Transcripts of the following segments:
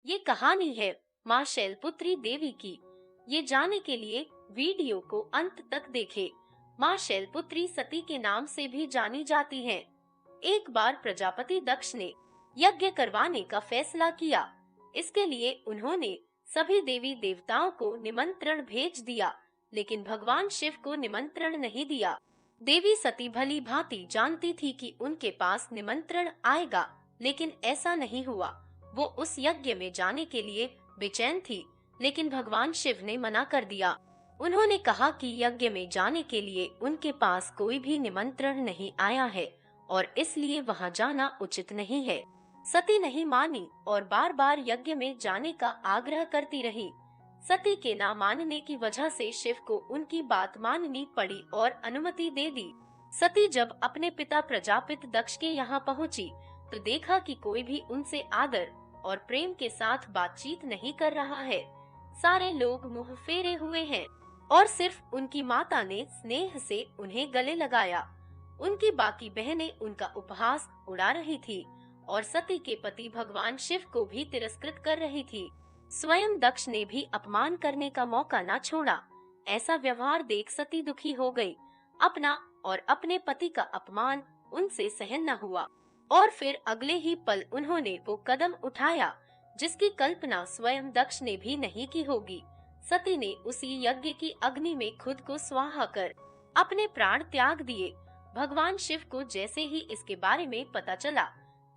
ये कहानी है माँ शैलपुत्री देवी की। ये जानने के लिए वीडियो को अंत तक देखें। माँ शैलपुत्री सती के नाम से भी जानी जाती हैं। एक बार प्रजापति दक्ष ने यज्ञ करवाने का फैसला किया। इसके लिए उन्होंने सभी देवी देवताओं को निमंत्रण भेज दिया, लेकिन भगवान शिव को निमंत्रण नहीं दिया। देवी सती भली भांति जानती थी कि उनके पास निमंत्रण आएगा, लेकिन ऐसा नहीं हुआ। वो उस यज्ञ में जाने के लिए बेचैन थी, लेकिन भगवान शिव ने मना कर दिया। उन्होंने कहा कि यज्ञ में जाने के लिए उनके पास कोई भी निमंत्रण नहीं आया है और इसलिए वहां जाना उचित नहीं है। सती नहीं मानी और बार बार यज्ञ में जाने का आग्रह करती रही। सती के ना मानने की वजह से शिव को उनकी बात माननी पड़ी और अनुमति दे दी। सती जब अपने पिता प्रजापित दक्ष के यहाँ पहुँची तो देखा कि कोई भी उनसे आदर और प्रेम के साथ बातचीत नहीं कर रहा है। सारे लोग मुंह फेरे हुए हैं और सिर्फ उनकी माता ने स्नेह से उन्हें गले लगाया। उनकी बाकी बहनें उनका उपहास उड़ा रही थी और सती के पति भगवान शिव को भी तिरस्कृत कर रही थी। स्वयं दक्ष ने भी अपमान करने का मौका न छोड़ा। ऐसा व्यवहार देख सती दुखी हो गई। अपना और अपने पति का अपमान उनसे सहन न हुआ और फिर अगले ही पल उन्होंने वो कदम उठाया जिसकी कल्पना स्वयं दक्ष ने भी नहीं की होगी। सती ने उसी यज्ञ की अग्नि में खुद को स्वाहा कर अपने प्राण त्याग दिए। भगवान शिव को जैसे ही इसके बारे में पता चला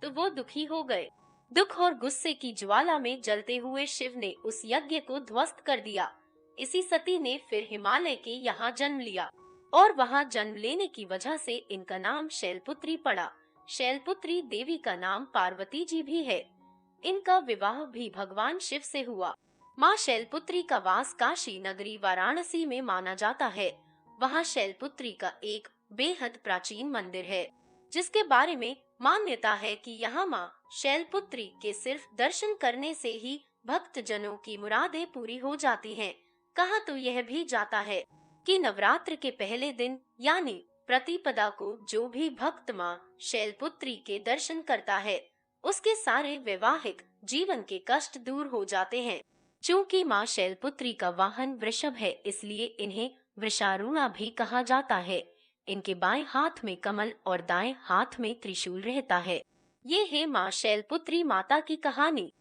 तो वो दुखी हो गए। दुख और गुस्से की ज्वाला में जलते हुए शिव ने उस यज्ञ को ध्वस्त कर दिया। इसी सती ने फिर हिमालय के यहाँ जन्म लिया और वहाँ जन्म लेने की वजह से इनका नाम शैलपुत्री पड़ा। शैलपुत्री देवी का नाम पार्वती जी भी है। इनका विवाह भी भगवान शिव से हुआ। माँ शैलपुत्री का वास काशी नगरी वाराणसी में माना जाता है। वहाँ शैलपुत्री का एक बेहद प्राचीन मंदिर है जिसके बारे में मान्यता है कि यहाँ माँ शैलपुत्री के सिर्फ दर्शन करने से ही भक्त जनों की मुरादें पूरी हो जाती हैं। कहा तो यह भी जाता है कि नवरात्र के पहले दिन यानी प्रतिपदा को जो भी भक्त माँ शैलपुत्री के दर्शन करता है उसके सारे वैवाहिक जीवन के कष्ट दूर हो जाते हैं। चूँकि माँ शैलपुत्री का वाहन वृषभ है, इसलिए इन्हें वृषारूढ़ा भी कहा जाता है। इनके बाएं हाथ में कमल और दाएं हाथ में त्रिशूल रहता है। ये है माँ शैलपुत्री माता की कहानी।